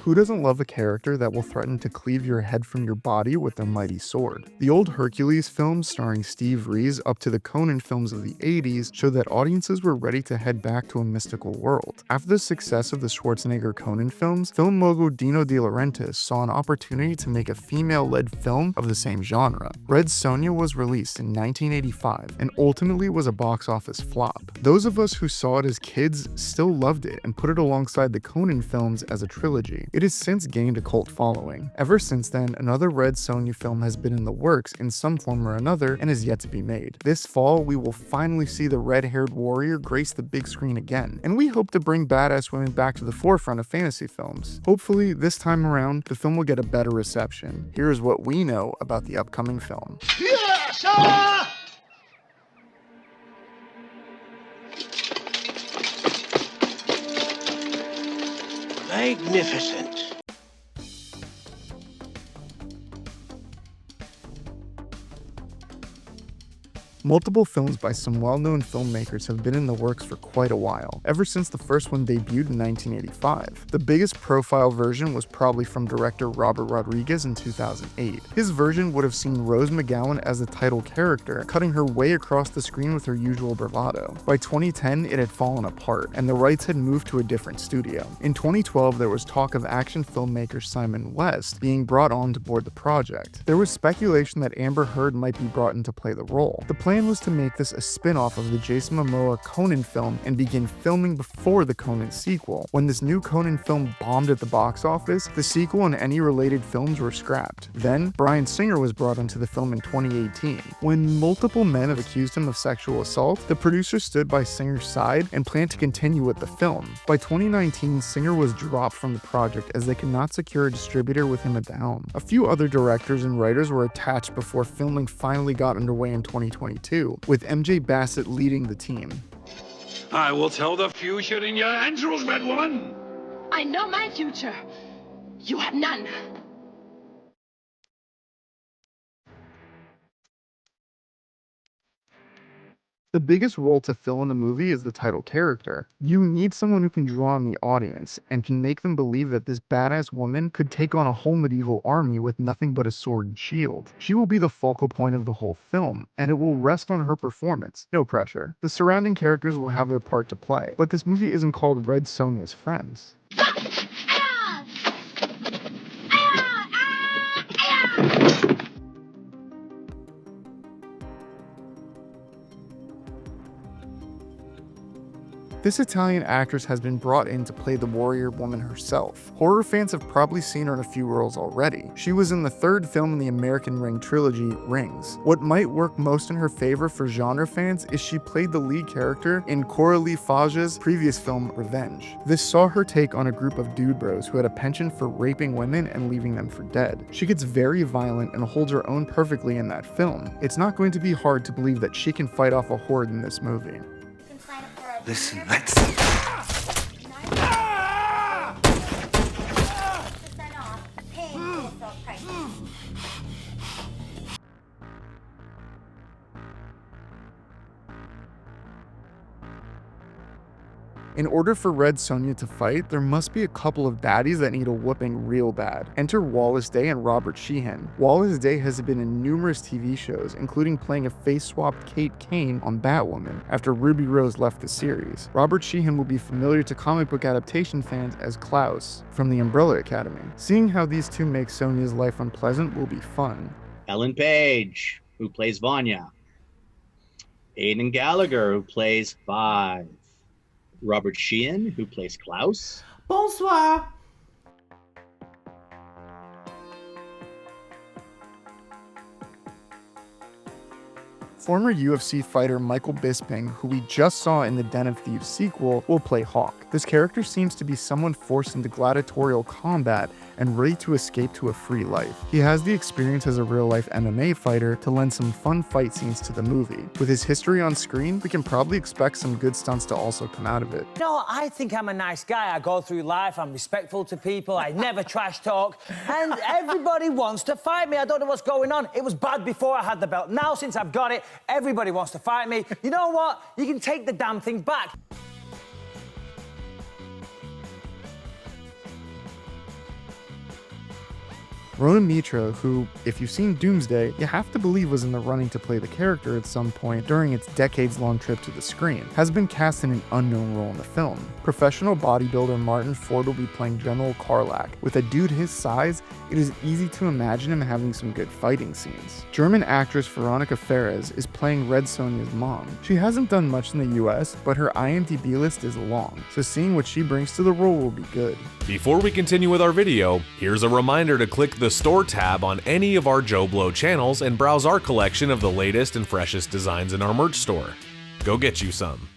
Who doesn't love a character that will threaten to cleave your head from your body with their mighty sword? The old Hercules films starring Steve Reeves up to the Conan films of the 80s showed that audiences were ready to head back to a mystical world. After the success of the Schwarzenegger Conan films, film mogul Dino de Laurentiis saw an opportunity to make a female-led film of the same genre. Red Sonja was released in 1985 and ultimately was a box office flop. Those of us who saw it as kids still loved it and put it alongside the Conan films as a trilogy. It has since gained a cult following. Ever since then, another Red Sonja film has been in the works in some form or another and is yet to be made. This fall, we will finally see the red-haired warrior grace the big screen again, and we hope to bring badass women back to the forefront of fantasy films. Hopefully, this time around, the film will get a better reception. Here is what we know about the upcoming film. Magnificent. Multiple films by some well-known filmmakers have been in the works for quite a while, ever since the first one debuted in 1985. The biggest profile version was probably from director Robert Rodriguez in 2008. His version would have seen Rose McGowan as the title character, cutting her way across the screen with her usual bravado. By 2010, it had fallen apart, and the rights had moved to a different studio. In 2012, there was talk of action filmmaker Simon West being brought on to board the project. There was speculation that Amber Heard might be brought in to play the role. The plan was to make this a spin-off of the Jason Momoa Conan film and begin filming before the Conan sequel. When this new Conan film bombed at the box office, the sequel and any related films were scrapped. Then, Bryan Singer was brought into the film in 2018. When multiple men have accused him of sexual assault, the producer stood by Singer's side and planned to continue with the film. By 2019, Singer was dropped from the project as they could not secure a distributor with him at the helm. A few other directors and writers were attached before filming finally got underway in 2022. With MJ Bassett leading the team. I will tell the future in your entrails, Red Woman! I know my future. You have none. The biggest role to fill in the movie is the title character. You need someone who can draw on the audience and can make them believe that this badass woman could take on a whole medieval army with nothing but a sword and shield. She will be the focal point of the whole film, and it will rest on her performance. No pressure. The surrounding characters will have their part to play, but this movie isn't called Red Sonja's Friends. This Italian actress has been brought in to play the warrior woman herself. Horror fans have probably seen her in a few roles already. She was in the third film in the American Ring trilogy, Rings. What might work most in her favor for genre fans is she played the lead character in Coralie Fage's previous film, Revenge. This saw her take on a group of dude bros who had a penchant for raping women and leaving them for dead. She gets very violent and holds her own perfectly in that film. It's not going to be hard to believe that she can fight off a horde in this movie. Listen, let's... In order for Red Sonja to fight, there must be a couple of baddies that need a whooping real bad. Enter Wallace Day and Robert Sheehan. Wallace Day has been in numerous TV shows, including playing a face-swapped Kate Kane on Batwoman after Ruby Rose left the series. Robert Sheehan will be familiar to comic book adaptation fans as Klaus from the Umbrella Academy. Seeing how these two make Sonja's life unpleasant will be fun. Ellen Page, who plays Vanya. Aidan Gallagher, who plays Five. Robert Sheehan, who plays Klaus. Bonsoir. Former UFC fighter Michael Bisping, who we just saw in the Den of Thieves sequel, will play Hawk. This character seems to be someone forced into gladiatorial combat and ready to escape to a free life. He has the experience as a real-life MMA fighter to lend some fun fight scenes to the movie. With his history on screen, we can probably expect some good stunts to also come out of it. No, I think I'm a nice guy. I go through life, I'm respectful to people, I never trash talk, and everybody wants to fight me. I don't know what's going on. It was bad before I had the belt. Now, since I've got it, everybody wants to fight me. You know what? You can take the damn thing back. Rona Mitra, who, if you've seen Doomsday, you have to believe was in the running to play the character at some point during its decades-long trip to the screen, has been cast in an unknown role in the film. Professional bodybuilder Martin Ford will be playing General Karlak. With a dude his size, it is easy to imagine him having some good fighting scenes. German actress Veronica Ferres is playing Red Sonja's mom. She hasn't done much in the US, but her IMDb list is long, so seeing what she brings to the role will be good. Before we continue with our video, here's a reminder to click the Store tab on any of our JoBlo channels and browse our collection of the latest and freshest designs in our merch store. Go get you some.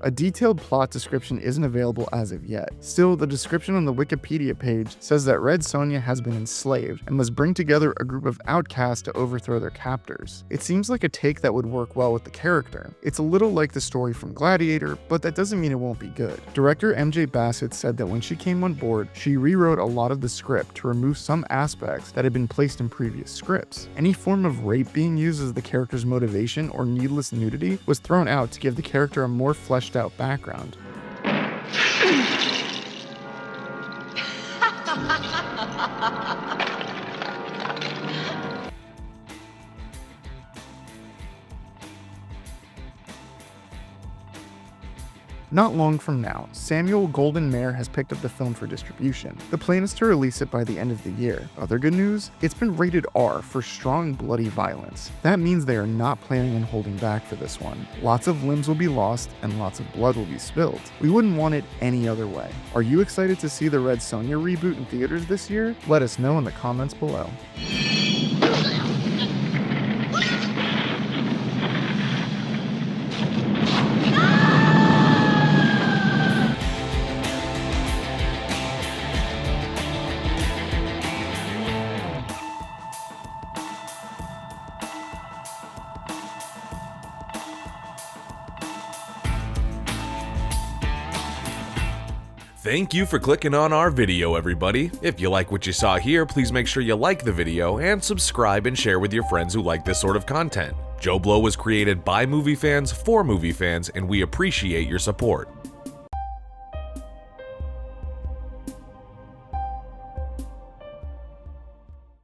A detailed plot description isn't available as of yet. Still, the description on the Wikipedia page says that Red Sonja has been enslaved and must bring together a group of outcasts to overthrow their captors. It seems like a take that would work well with the character. It's a little like the story from Gladiator, but that doesn't mean it won't be good. Director MJ Bassett said that when she came on board, she rewrote a lot of the script to remove some aspects that had been placed in previous scripts. Any form of rape being used as the character's motivation or needless nudity was thrown out to give the character a more fleshed out background. Not long from now, Samuel Golden Mare has picked up the film for distribution. The plan is to release it by the end of the year. Other good news? It's been rated R for strong bloody violence. That means they are not planning on holding back for this one. Lots of limbs will be lost and lots of blood will be spilled. We wouldn't want it any other way. Are you excited to see the Red Sonja reboot in theaters this year? Let us know in the comments below. Thank you for clicking on our video, everybody. If you like what you saw here, please make sure you like the video and subscribe and share with your friends who like this sort of content. JoBlo was created by movie fans for movie fans, and we appreciate your support.